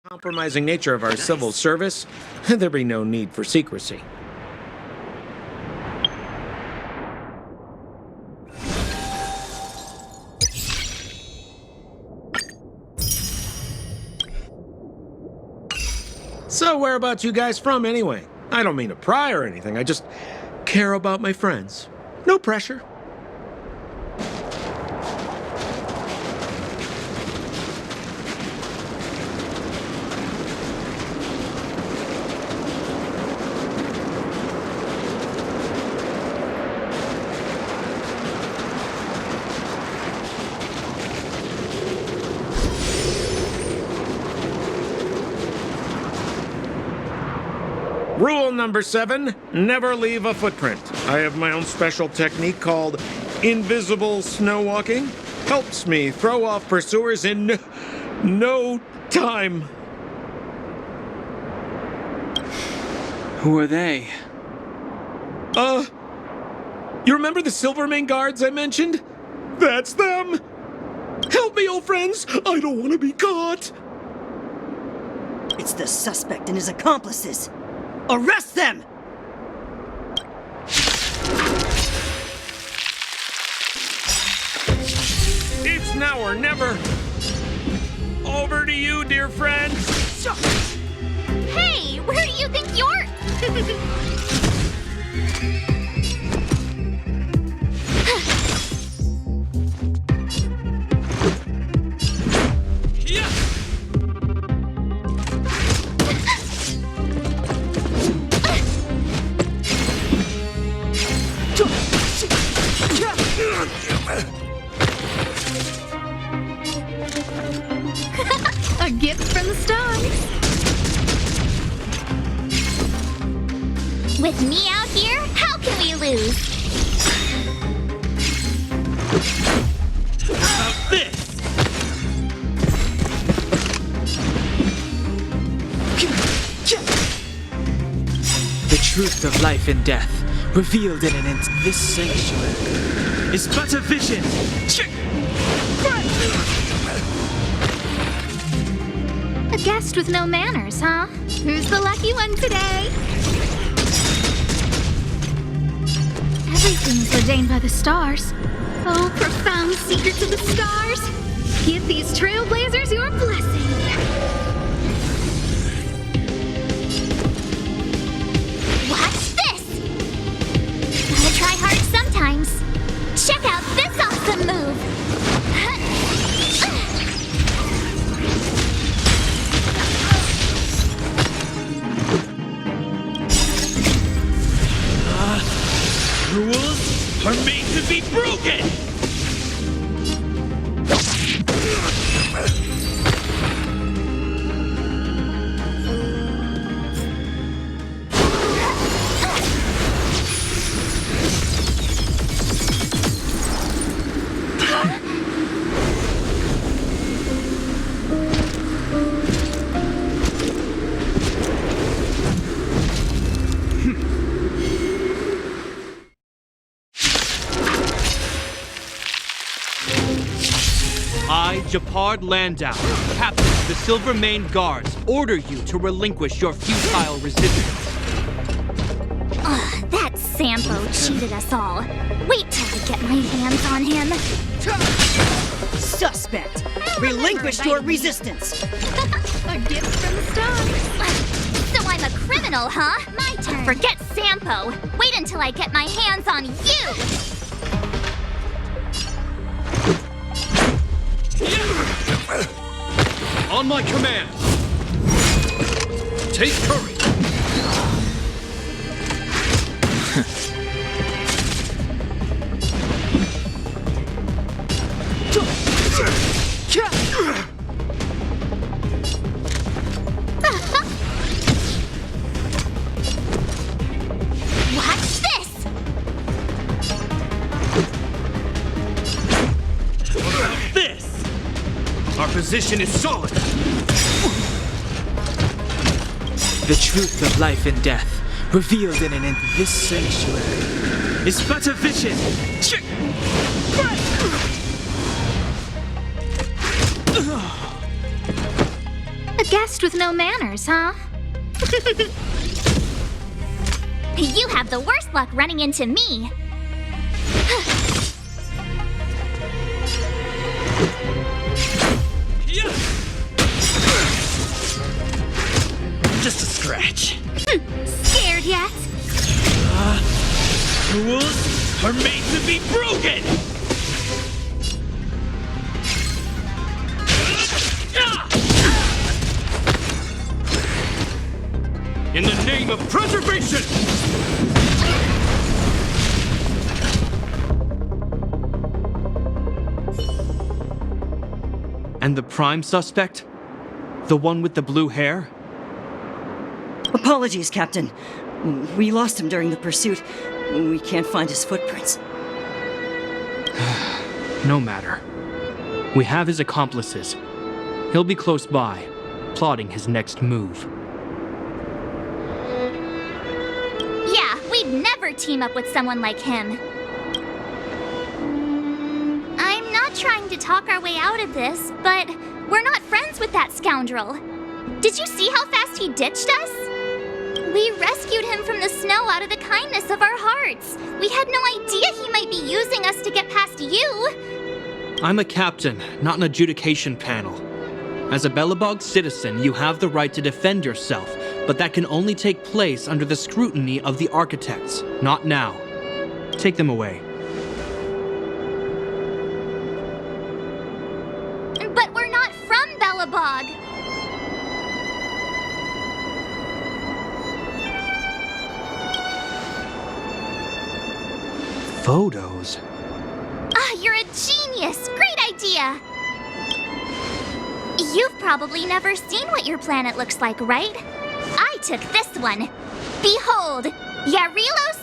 Compromising nature of our civil service, there be no need for secrecy. So whereabouts you guys from anyway? I don't mean to pry or anything, I just care about my friends. No pressure. Rule number 7, never leave a footprint. I have my own special technique called invisible snow walking. Helps me throw off pursuers in no time. Who are they? You remember the Silvermane guards I mentioned? That's them! Help me, old friends! I don't want to be caught! It's the suspect and his accomplices. Arrest them! It's now or never. Over to you, dear friend. Hey, where do you think you're... A gift from the stars. With me out here, how can we lose? This! The truth of life and death, revealed in this sanctuary, is but a vision. A guest with no manners, huh? Who's the lucky one today? Everything's ordained by the stars. Oh, profound secrets of the stars. Give these trailblazers your blessing. Watch this! Gotta try hard sometimes. Check out this awesome move! Rules are made to be broken! I, Japard Landau, Captain of the Silvermane Guards, order you to relinquish your futile resistance. Ugh, that Sampo cheated us all. Wait till I get my hands on him. Suspect! Relinquish your resistance! A gift from the stars. So I'm a criminal, huh? My turn. Forget Sampo. Wait until I get my hands on you! On my command! Take courage! Watch this! This! Our position is solid! The truth of life and death, revealed in this sanctuary, is but a vision. A Guest with no manners, huh? You have the worst luck running into me. Just a scratch. Scared yet? Rules are made to be broken! In the name of preservation! And the prime suspect? The one with the blue hair? Apologies, Captain. We lost him during the pursuit. We can't find his footprints. No matter. We have his accomplices. He'll be close by, plotting his next move. Yeah, we'd never team up with someone like him. I'm not trying to talk our way out of this, but we're not friends with that scoundrel. Did you see how fast he ditched us? We rescued him from the snow out of the kindness of our hearts. We had no idea he might be using us to get past you. I'm a captain, not an adjudication panel. As a Belobog citizen, you have the right to defend yourself, but that can only take place under the scrutiny of the architects, not now. Take them away. But we're not from Belobog. Photos? Ah, you're a genius! Great idea! You've probably never seen what your planet looks like, right? I took this one. Behold, Yarilo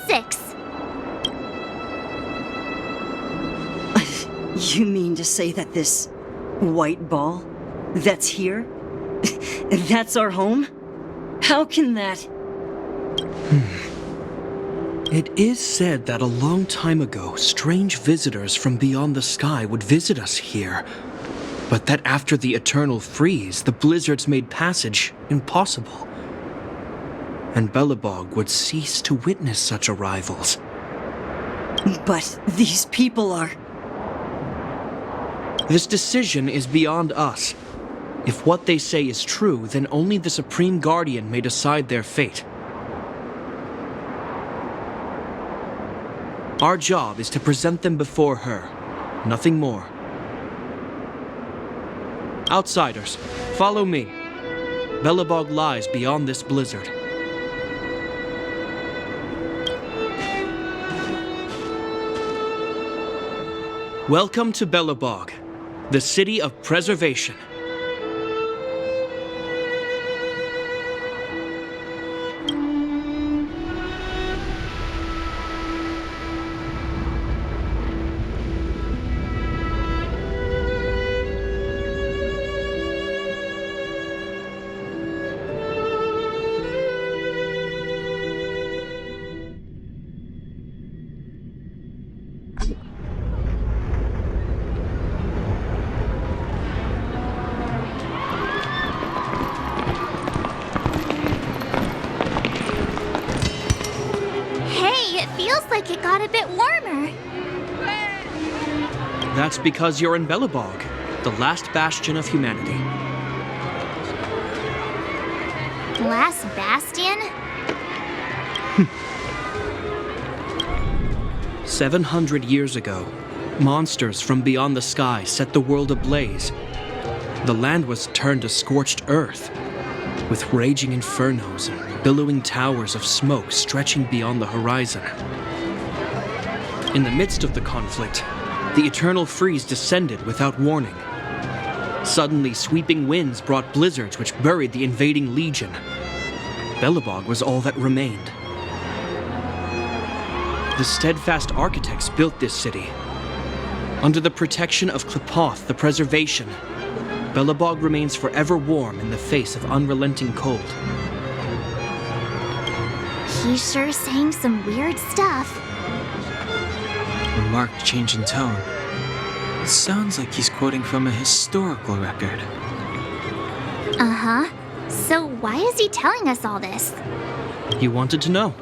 6. You mean to say that this white ball that's here? That's our home? How can that... It is said that a long time ago, strange visitors from beyond the sky would visit us here. But that after the eternal freeze, the blizzards made passage impossible. And Belobog would cease to witness such arrivals. But these people are... This decision is beyond us. If what they say is true, then only the Supreme Guardian may decide their fate. Our job is to present them before her, nothing more. Outsiders, follow me. Belobog lies beyond this blizzard. Welcome to Belobog, the city of preservation. Like it got a bit warmer. That's because you're in Belobog, the last bastion of humanity. Last bastion? 700 years ago, monsters from beyond the sky set the world ablaze. The land was turned to scorched earth, with raging infernos and billowing towers of smoke stretching beyond the horizon. In the midst of the conflict, the eternal freeze descended without warning. Suddenly, sweeping winds brought blizzards which buried the invading legion. Belobog was all that remained. The steadfast architects built this city. Under the protection of Klipoth, the preservation, Belobog remains forever warm in the face of unrelenting cold. He's sure saying some weird stuff. A marked change in tone. It sounds like he's quoting from a historical record. Uh-huh. So why is he telling us all this? You wanted to know.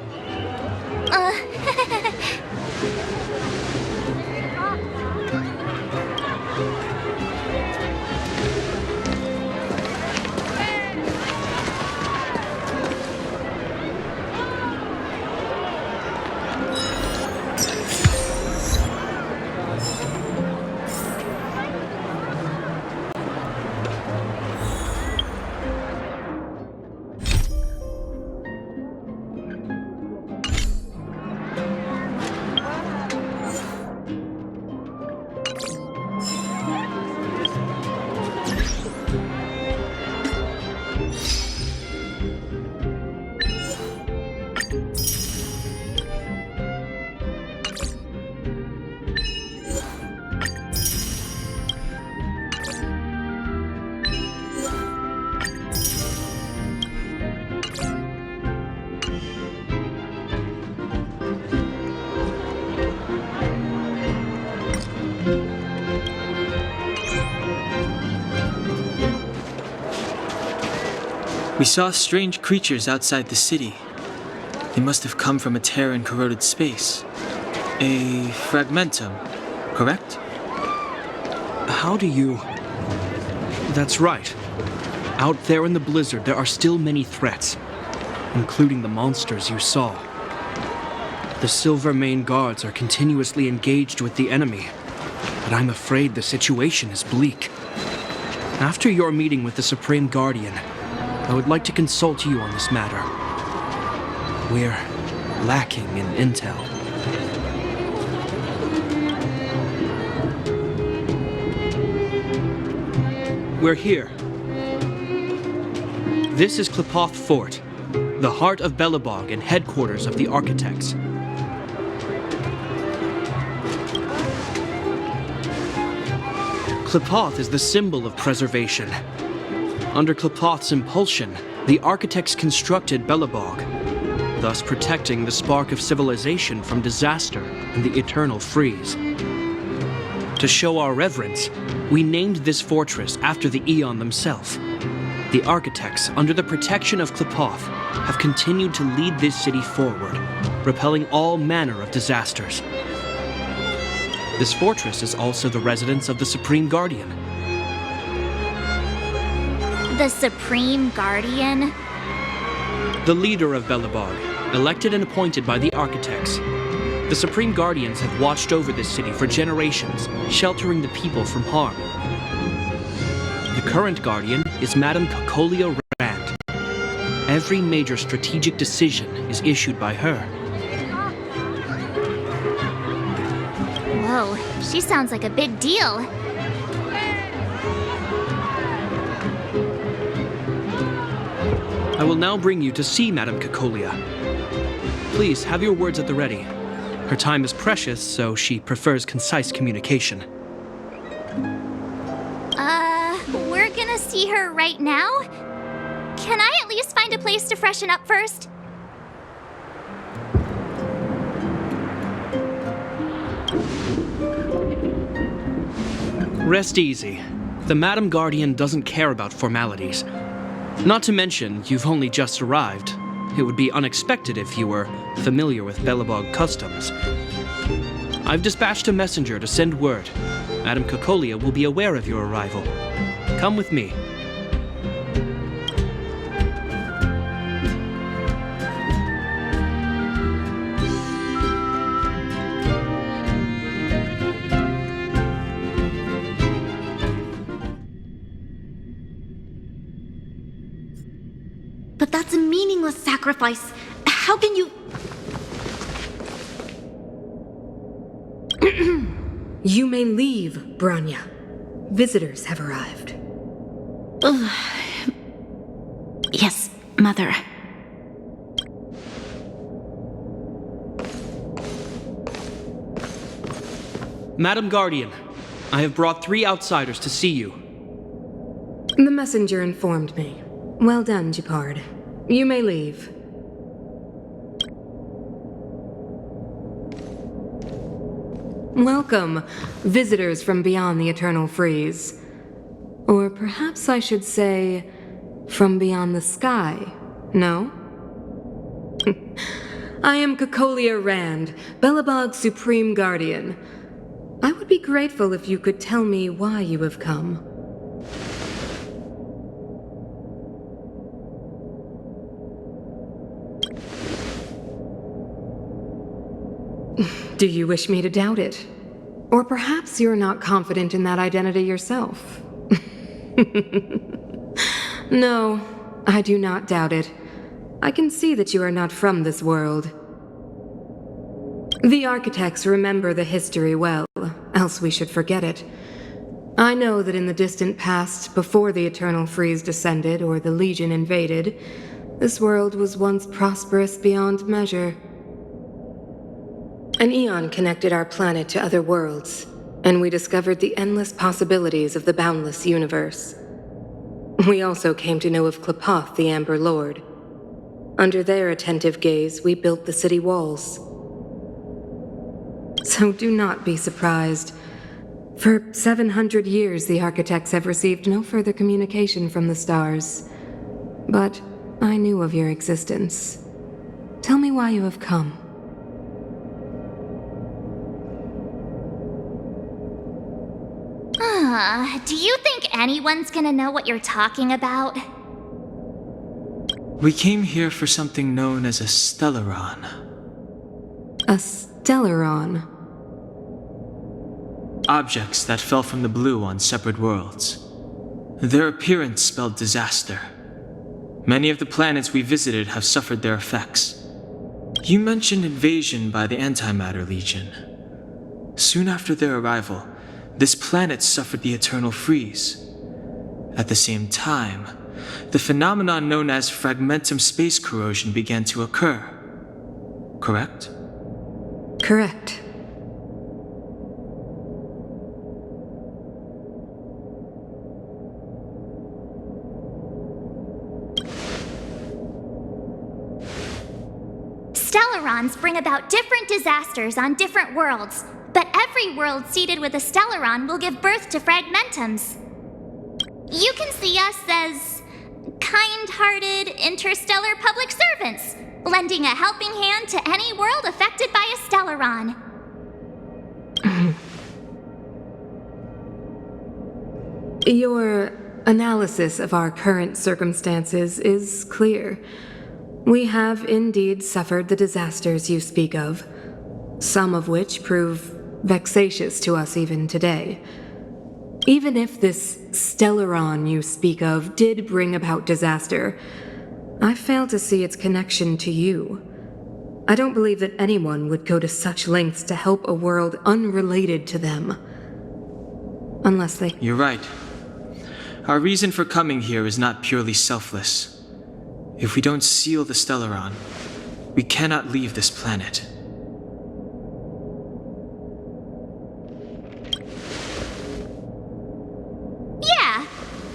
We saw strange creatures outside the city. They must have come from a tear in corroded space. A fragmentum, correct? How do you... That's right. Out there in the blizzard, there are still many threats, including the monsters you saw. The Silver Mane guards are continuously engaged with the enemy, but I'm afraid the situation is bleak. After your meeting with the Supreme Guardian, I would like to consult you on this matter. We're lacking in intel. We're here. This is Klipoth Fort, the heart of Belobog and headquarters of the architects. Klipoth is the symbol of preservation. Under Klipoth's impulsion, the architects constructed Belobog, thus protecting the spark of civilization from disaster and the eternal freeze. To show our reverence, we named this fortress after the Aeon themselves. The architects, under the protection of Klipoth, have continued to lead this city forward, repelling all manner of disasters. This fortress is also the residence of the Supreme Guardian. The Supreme Guardian? The leader of Belobog, elected and appointed by the architects. The Supreme Guardians have watched over this city for generations, sheltering the people from harm. The current Guardian is Madame Cocolia Rand. Every major strategic decision is issued by her. Whoa, she sounds like a big deal. I will now bring you to see Madame Cocolia. Please have your words at the ready. Her time is precious, so she prefers concise communication. We're gonna see her right now? Can I at least find a place to freshen up first? Rest easy. The Madame Guardian doesn't care about formalities. Not to mention, you've only just arrived. It would be unexpected if you were familiar with Belobog customs. I've dispatched a messenger to send word. Madame Cocolia will be aware of your arrival. Come with me. But that's a meaningless sacrifice. How can you... You may leave, Branya. Visitors have arrived. Yes, Mother. Madame Guardian, I have brought 3 outsiders to see you. The messenger informed me. Well done, Jepard. You may leave. Welcome, visitors from beyond the eternal freeze. Or perhaps I should say, From beyond the sky, no? I am Cocolia Rand, Belobog's Supreme Guardian. I would be grateful if you could tell me why you have come. Do you wish me to doubt it? Or perhaps you're not confident in that identity yourself? No, I do not doubt it. I can see that you are not from this world. The architects remember the history well, else we should forget it. I know that in the distant past, before the Eternal Freeze descended or the Legion invaded, this world was once prosperous beyond measure. An eon connected our planet to other worlds, and we discovered the endless possibilities of the boundless universe. We also came to know of Klapoth, the Amber Lord. Under their attentive gaze, we built the city walls. So do not be surprised. For 700 years, the architects have received no further communication from the stars. But I knew of your existence. Tell me why you have come. Do you think anyone's gonna know what you're talking about? We came here for something known as a stellaron. A stellaron? Objects that fell from the blue on separate worlds. Their appearance spelled disaster. Many of the planets we visited have suffered their effects. You mentioned invasion by the Antimatter Legion. Soon after their arrival, this planet suffered the Eternal Freeze. At the same time, the phenomenon known as fragmentum space corrosion began to occur. Correct? Correct. Stellarons bring about different disasters on different worlds, but every world seeded with a stellaron will give birth to fragmentums. You can see us as kind-hearted interstellar public servants, lending a helping hand to any world affected by a stellaron. Your analysis of our current circumstances is clear. We have indeed suffered the disasters you speak of, some of which prove vexatious to us even today. Even if this stellaron you speak of did bring about disaster, I fail to see its connection to you. I don't believe that anyone would go to such lengths to help a world unrelated to them. Unless they... You're right. Our reason for coming here is not purely selfless. If we don't seal the stellaron, we cannot leave this planet. Yeah,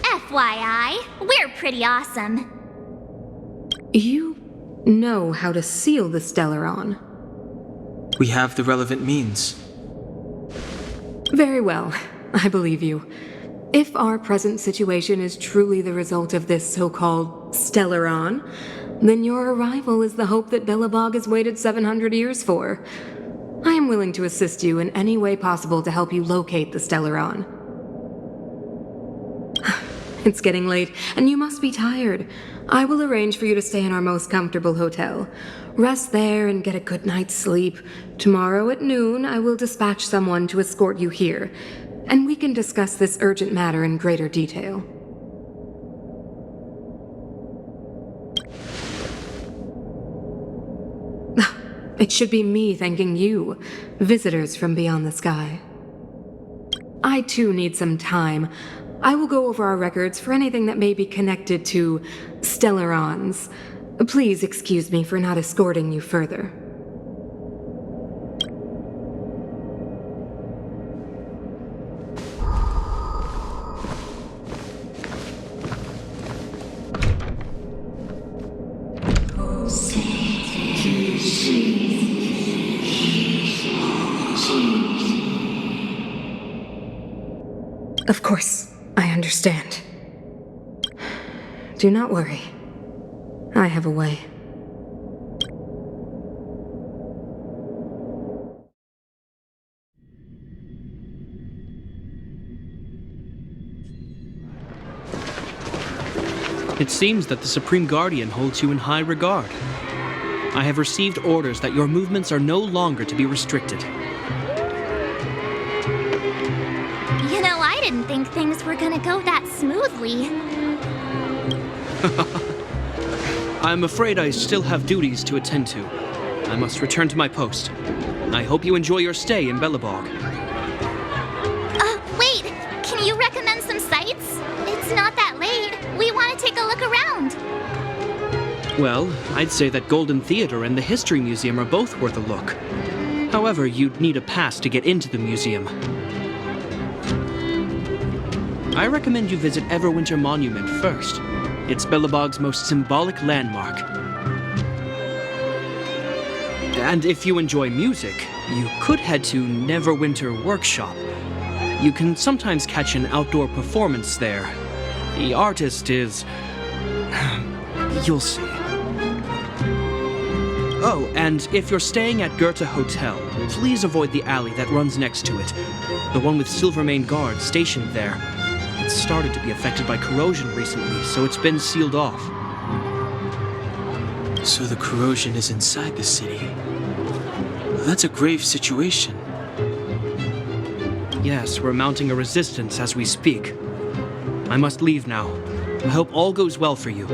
FYI, we're pretty awesome. You know how to seal the stellaron. We have the relevant means. Very well, I believe you. If our present situation is truly the result of this so-called stellaron, then your arrival is the hope that Belobog has waited 700 years for. I am willing to assist you in any way possible to help you locate the stellaron. It's getting late, and you must be tired. I will arrange for you to stay in our most comfortable hotel. Rest there and get a good night's sleep. Tomorrow at noon, I will dispatch someone to escort you here, and we can discuss this urgent matter in greater detail. It should be me thanking you, visitors from beyond the sky. I too need some time. I will go over our records for anything that may be connected to stellarons. Please excuse me for not escorting you further. Of course, I understand. Do not worry. I have a way. It seems that the Supreme Guardian holds you in high regard. I have received orders that your movements are no longer to be restricted. You know, I didn't think things were gonna go that smoothly. I'm afraid I still have duties to attend to. I must return to my post. I hope you enjoy your stay in Belobog. Wait! Can you recommend some sites? It's not that late. We want to take a look around. Well, I'd say that Golden Theater and the History Museum are both worth a look. However, you'd need a pass to get into the museum. I recommend you visit Everwinter Monument first. It's Belobog's most symbolic landmark. And if you enjoy music, you could head to Neverwinter Workshop. You can sometimes catch an outdoor performance there. The artist is... you'll see. Oh, and if you're staying at Goethe Hotel, please avoid the alley that runs next to it. The one with Silvermane guards stationed there. It's started to be affected by corrosion recently, so it's been sealed off. So the corrosion is inside the city. That's a grave situation. Yes, we're mounting a resistance as we speak. I must leave now. I hope all goes well for you.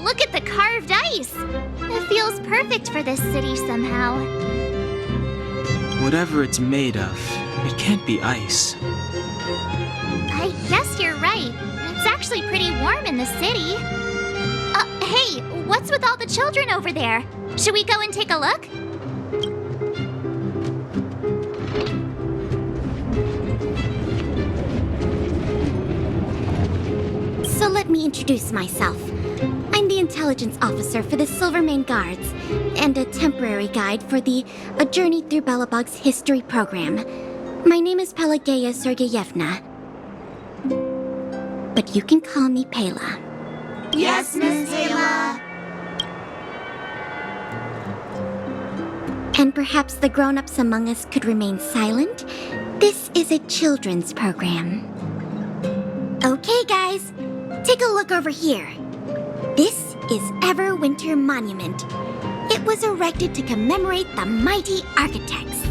Look at the carved ice! It feels perfect for this city somehow. Whatever it's made of, it can't be ice. I guess you're right. It's actually pretty warm in the city. Hey, what's with all the children over there? Should we go and take a look? So let me introduce myself. I'm the intelligence officer for the Silvermane Guards, and a temporary guide for the A Journey Through Belobog's History program. My name is Pelageya Sergeyevna, but you can call me Pela. Yes, Miss Pela. And perhaps the grown-ups among us could remain silent. This is a children's program. Okay, guys, take a look over here. This is Everwinter Monument. It was erected to commemorate the mighty architects.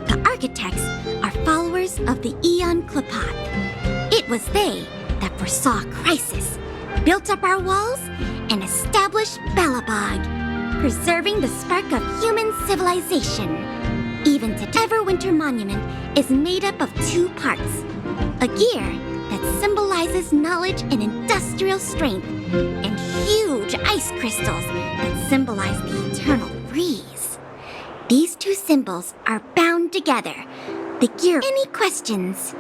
The architects are followers of the Aeon Klapath. It was they that foresaw crisis, built up our walls, and established Belobog, preserving the spark of human civilization. Even today, Everwinter Monument is made up of 2 parts. A gear that symbolizes knowledge and industrial strength, and huge ice crystals that symbolize the eternal freeze. These 2 symbols are bound together. The gear. Any questions?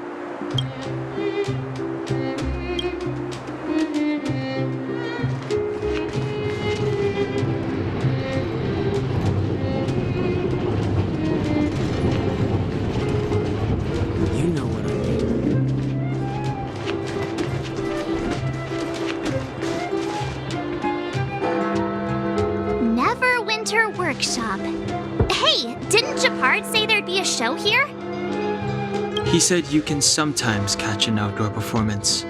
You know what I mean. Neverwinter Workshop. Hey, didn't Japard say there'd be a show here? He said you can sometimes catch an outdoor performance.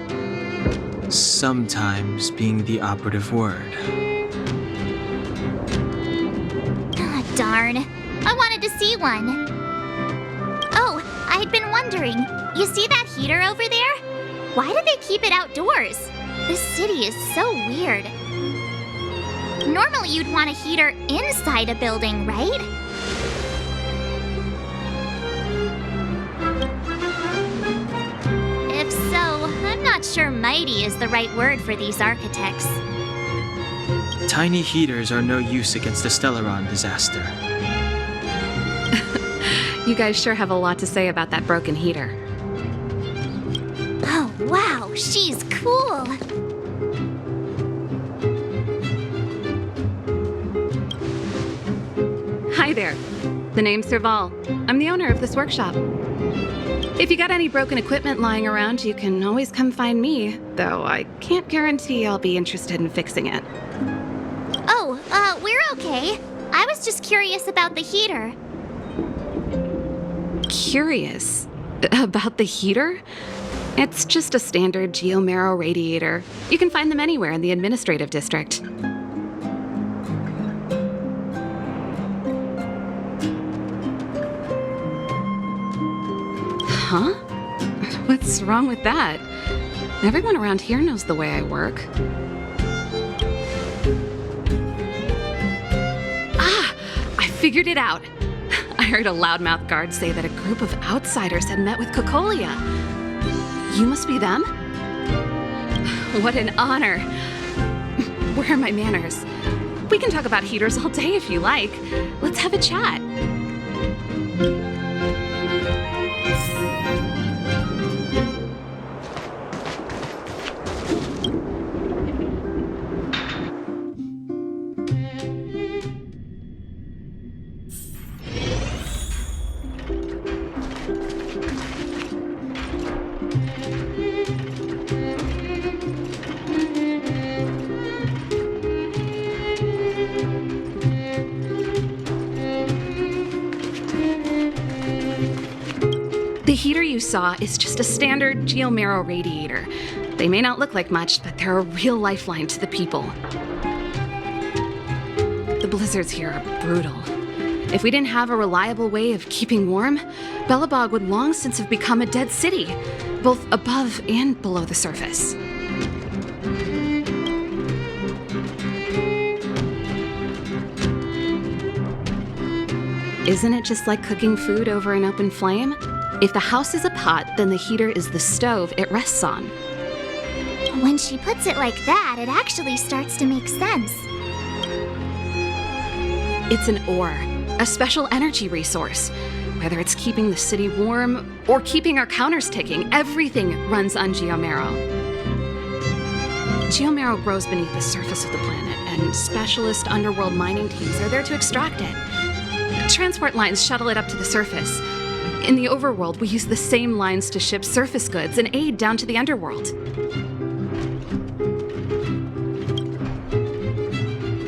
Sometimes being the operative word. Ah, darn. I wanted to see one. Oh, I'd been wondering. You see that heater over there? Why do they keep it outdoors? This city is so weird. Normally you'd want a heater inside a building, right? If so, I'm not sure mighty is the right word for these architects. Tiny heaters are no use against the Stellaron disaster. You guys sure have a lot to say about that broken heater. Oh, wow, she's cool. Hi there. The name's Serval. I'm the owner of this workshop. If you got any broken equipment lying around, you can always come find me, though I can't guarantee I'll be interested in fixing it. Oh, we're okay. I was just curious about the heater. Curious? About the heater? It's just a standard geomarrow radiator. You can find them anywhere in the administrative district. Huh? What's wrong with that? Everyone around here knows the way I work. Ah! I figured it out! I heard a loudmouth guard say that a group of outsiders had met with Kokolia. You must be them? What an honor. Where are my manners? We can talk about heaters all day if you like. Let's have a chat. The heater you saw is just a standard geomarrow radiator. They may not look like much, but they're a real lifeline to the people. The blizzards here are brutal. If we didn't have a reliable way of keeping warm, Belobog would long since have become a dead city, both above and below the surface. Isn't it just like cooking food over an open flame? If the house is a pot, then the heater is the stove it rests on. When she puts it like that, it actually starts to make sense. It's an ore, a special energy resource. Whether it's keeping the city warm or keeping our counters ticking, everything runs on geomarrow. Geomarrow grows beneath the surface of the planet, and specialist underworld mining teams are there to extract it. Transport lines shuttle it up to the surface. In the overworld, we use the same lines to ship surface goods and aid down to the underworld.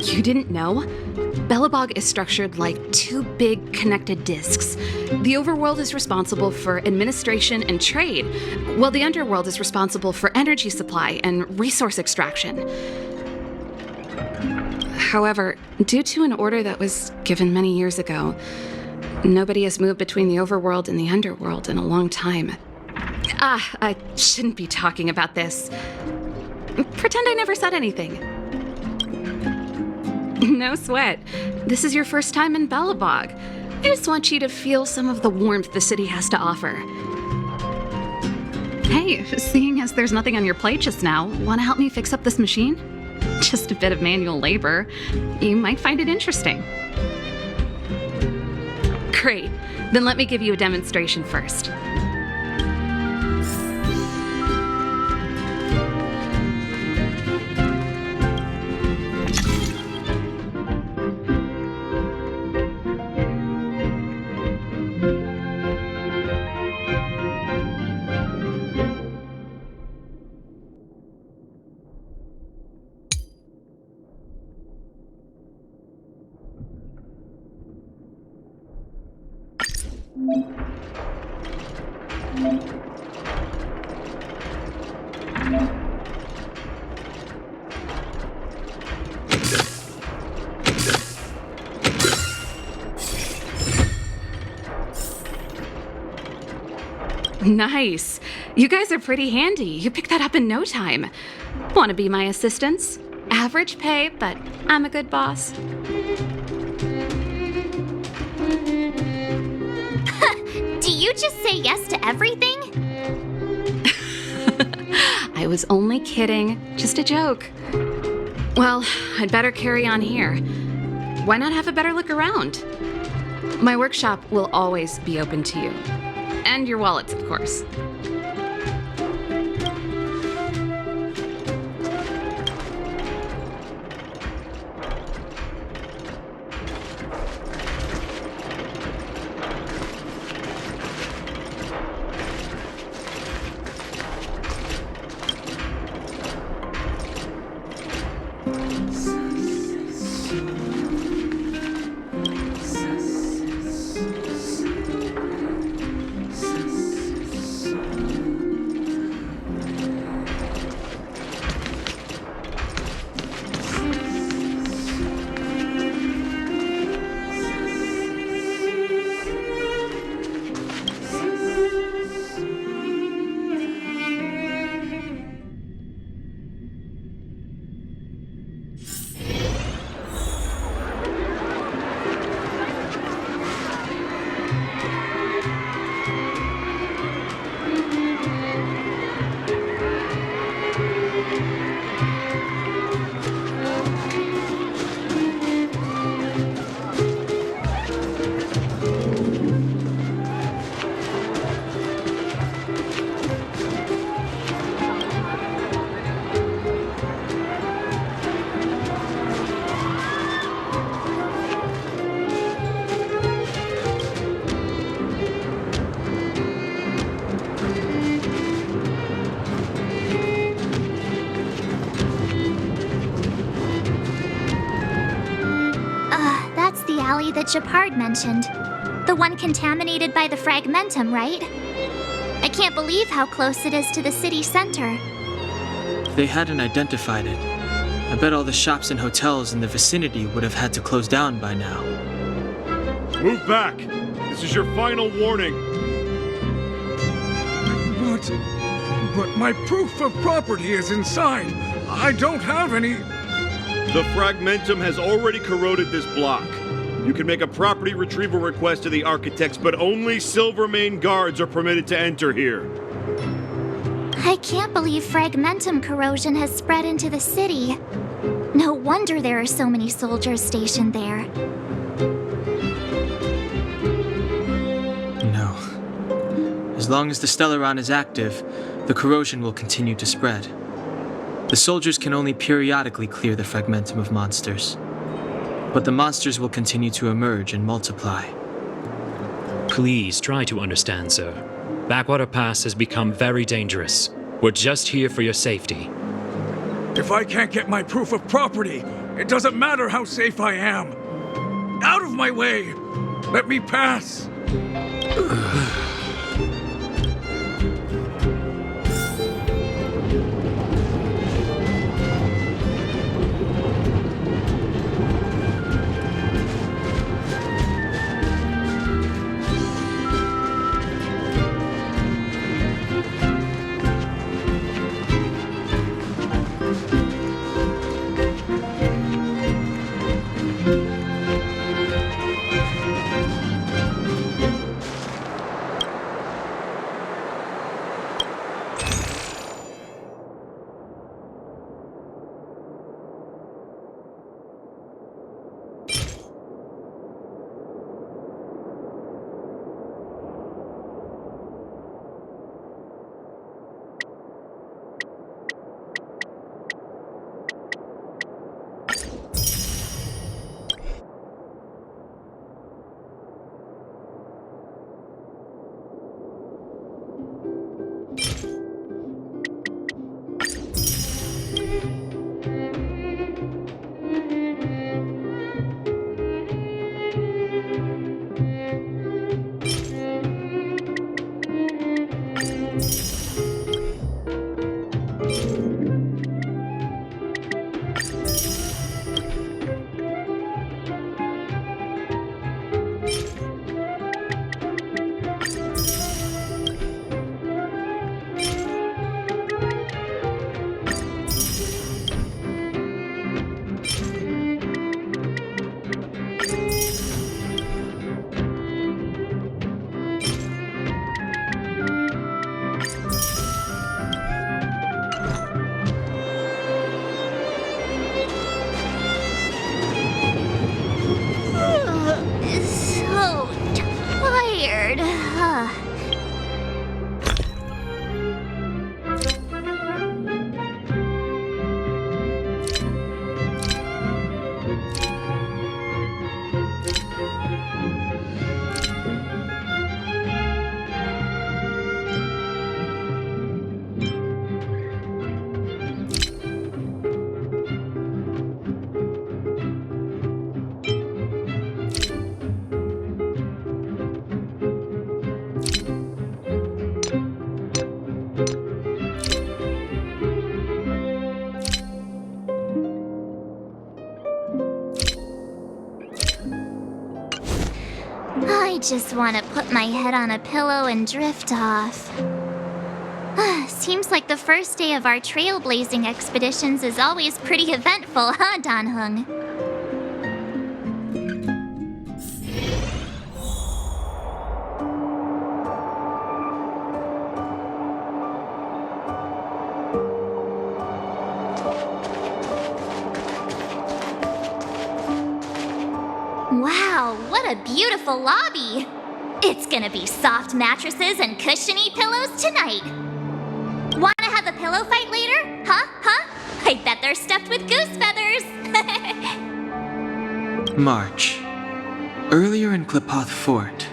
You didn't know? Belobog is structured like two big connected disks. The overworld is responsible for administration and trade, while the underworld is responsible for energy supply and resource extraction. However, due to an order that was given many years ago, nobody has moved between the overworld and the underworld in a long time. I shouldn't be talking about this. Pretend I never said anything. No sweat. This is your first time in Belobog. I just want you to feel some of the warmth the city has to offer. Hey, seeing as there's nothing on your plate just now, want to help me fix up this machine? Just a bit of manual labor. You might find it interesting. Great. Then let me give you a demonstration first. Nice. You guys are pretty handy. You picked that up in no time. Want to be my assistants? Average pay, but I'm a good boss. Do you just say yes to everything? I was only kidding. Just a joke. Well, I'd better carry on here. Why not have a better look around? My workshop will always be open to you. And your wallets, of course. That Japard mentioned. The one contaminated by the fragmentum, right? I can't believe how close it is to the city center. If they hadn't identified it, I bet all the shops and hotels in the vicinity would have had to close down by now. Move back! This is your final warning! But my proof of property is inside. I don't have any... The fragmentum has already corroded this block. You can make a property retrieval request to the architects, but only Silvermane guards are permitted to enter here. I can't believe fragmentum corrosion has spread into the city. No wonder there are so many soldiers stationed there. No. As long as the Stellaron is active, the corrosion will continue to spread. The soldiers can only periodically clear the fragmentum of monsters. But the monsters will continue to emerge and multiply. Please try to understand, sir. Backwater Pass has become very dangerous. We're just here for your safety. If I can't get my proof of property, it doesn't matter how safe I am. Out of my way! Let me pass! So tired. I just want to put my head on a pillow and drift off. Seems like the first day of our trailblazing expeditions is always pretty eventful, huh, Dan-hung? Wow, what a beautiful lobby! It's gonna be soft mattresses and cushiony pillows tonight. Wanna have a pillow fight later? Huh? I bet they're stuffed with goose feathers! March. Earlier in Klipoth Fort.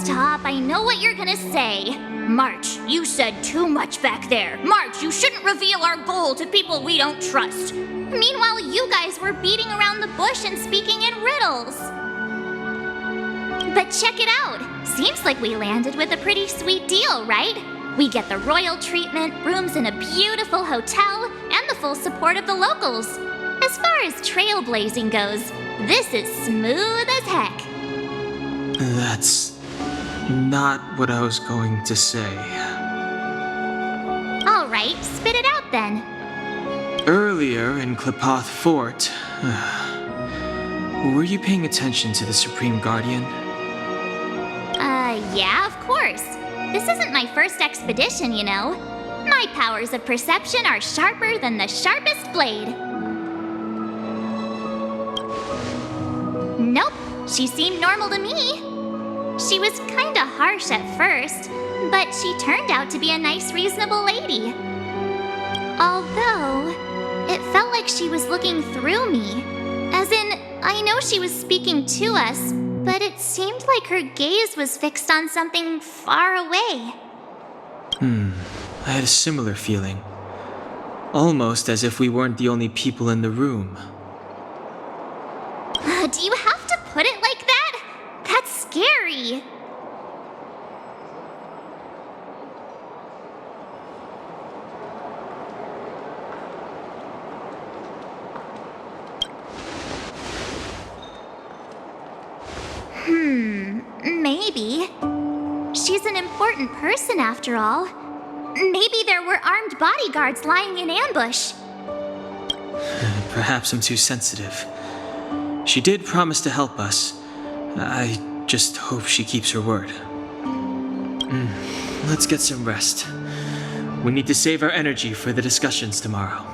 Stop, I know what you're gonna say. March, you said too much back there. March, you shouldn't reveal our goal to people we don't trust. Meanwhile, you guys were beating around the bush and speaking in riddles. But check it out. Seems like we landed with a pretty sweet deal, right? We get the royal treatment, rooms in a beautiful hotel, and the full support of the locals. As far as trailblazing goes, this is smooth as heck. That's not what I was going to say. All right, spit it out then. Earlier in Klipoth Fort, were you paying attention to the Supreme Guardian? Yeah, of course. This isn't my first expedition, you know. My powers of perception are sharper than the sharpest blade. Nope, she seemed normal to me. She was kinda harsh at first, but she turned out to be a nice, reasonable lady. Although, it felt like she was looking through me. As in, I know she was speaking to us, but it seemed like her gaze was fixed on something far away. I had a similar feeling. Almost as if we weren't the only people in the room. Do you have to put it like that? That's scary. Maybe. She's an important person after all. Maybe there were armed bodyguards lying in ambush. Perhaps I'm too sensitive. She did promise to help us. I just hope she keeps her word. Let's get some rest. We need to save our energy for the discussions tomorrow.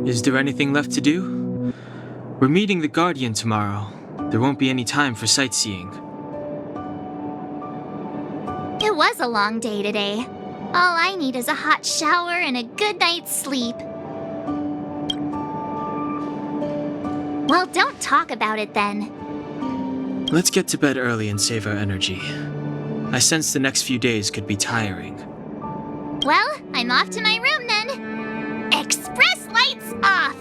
Is there anything left to do? We're meeting the Guardian tomorrow. There won't be any time for sightseeing. It was a long day today. All I need is a hot shower and a good night's sleep. Well, don't talk about it then. Let's get to bed early and save our energy. I sense the next few days could be tiring. Well, I'm off to my room then. Express lights off!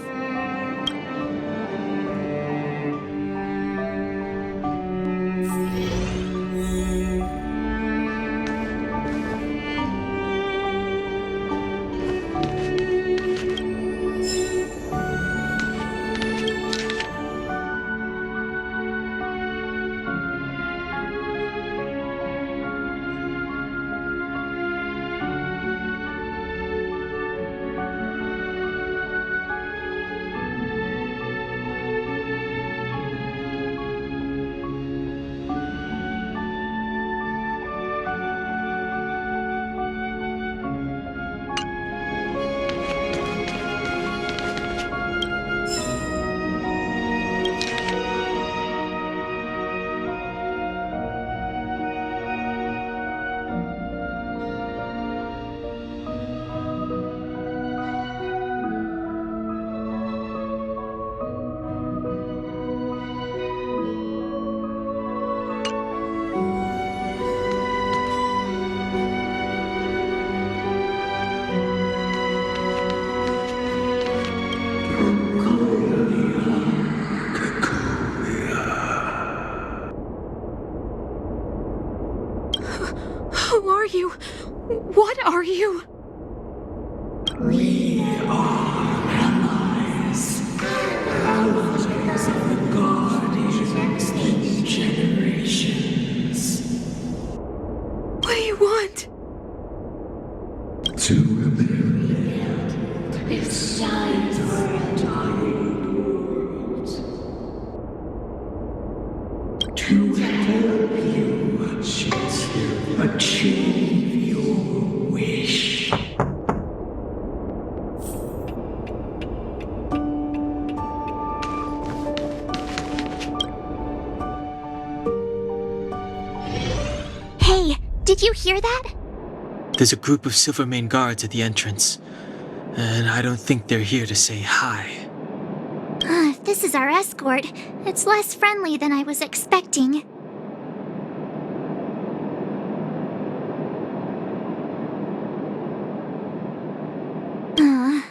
Who are you? What are you? We are allies. Allies of the Guardians in generations. What do you want? To rebuild its shines for entire world. To help you achieve your wish. Hey, did you hear that? There's a group of Silvermane guards at the entrance. And I don't think they're here to say hi. If this is our escort, it's less friendly than I was expecting.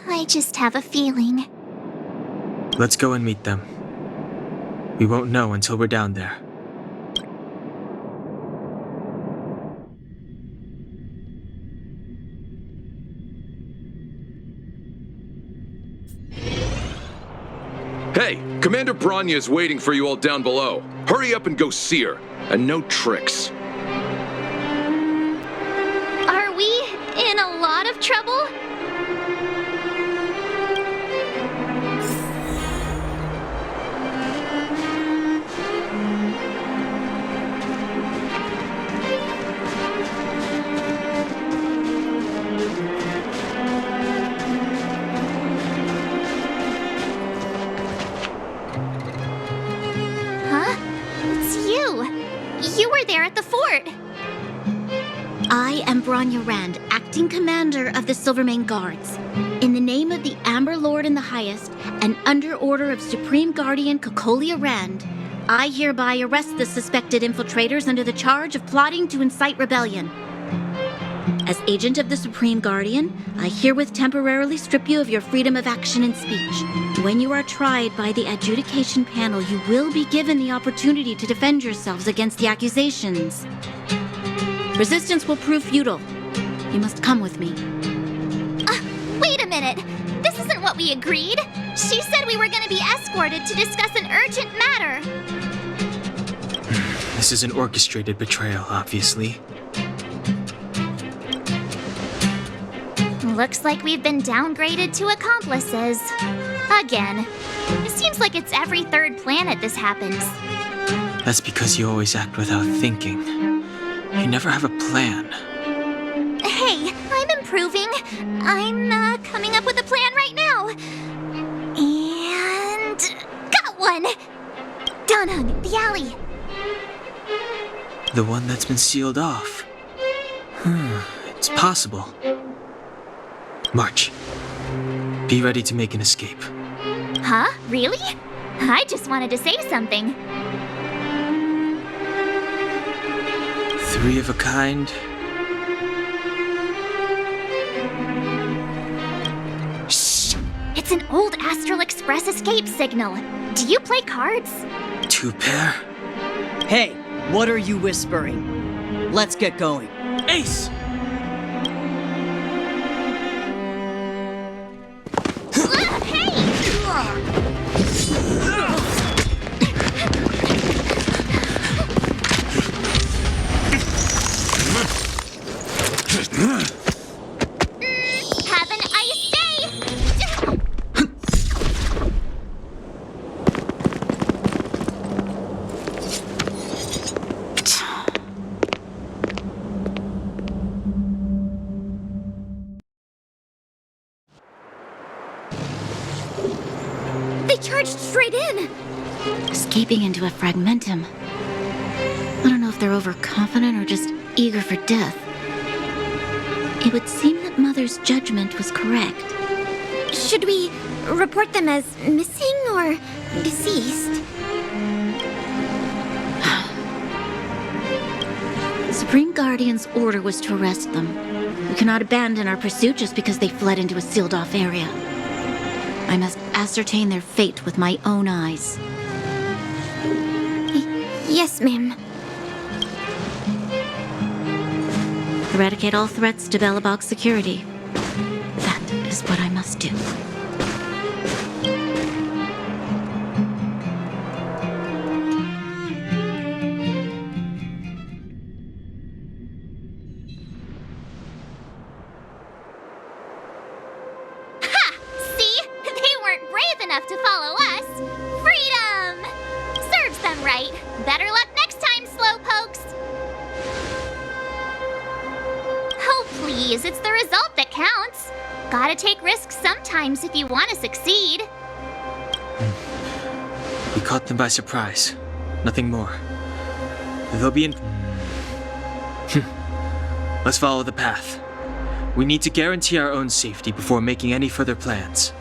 I just have a feeling. Let's go and meet them. We won't know until we're down there. Hey, Commander Branya is waiting for you all down below. Hurry up and go see her. And no tricks. Are we in a lot of trouble? You were there at the fort. I am Branya Rand, acting commander of the Silvermane Guards. In the name of the Amber Lord in the Highest, and under order of Supreme Guardian Cocolia Rand, I hereby arrest the suspected infiltrators under the charge of plotting to incite rebellion. As agent of the Supreme Guardian, I herewith temporarily strip you of your freedom of action and speech. When you are tried by the adjudication panel, you will be given the opportunity to defend yourselves against the accusations. Resistance will prove futile. You must come with me. Wait a minute. This isn't what we agreed. She said we were going to be escorted to discuss an urgent matter. This is an orchestrated betrayal, obviously. Looks like we've been downgraded to accomplices. Again. It seems like it's every third planet this happens. That's because you always act without thinking. You never have a plan. Hey, I'm improving. I'm coming up with a plan right now. And... got one! Donung, the alley. The one that's been sealed off. It's possible. March. Be ready to make an escape. Huh? Really? I just wanted to say something. 3 of a kind. Shh! It's an old Astral Express escape signal. Do you play cards? 2 pair? Hey, what are you whispering? Let's get going. Ace! Have an ice day! They charged straight in! Escaping into a fragmentum. I don't know if they're overconfident or just eager for death. It would seem that Mother's judgment was correct. Should we report them as missing or deceased? The Supreme Guardian's order was to arrest them. We cannot abandon our pursuit just because they fled into a sealed-off area. I must ascertain their fate with my own eyes. Yes, ma'am. Eradicate all threats to Belobog's security. That is what I must do. Ha! See? They weren't brave enough to follow us. Freedom! Serves them right. Better luck next time, slowpokes. Oh, please, it's the result that counts. Gotta take risks sometimes if you want to succeed. We caught them by surprise. Nothing more. They'll be in... Let's follow the path. We need to guarantee our own safety before making any further plans.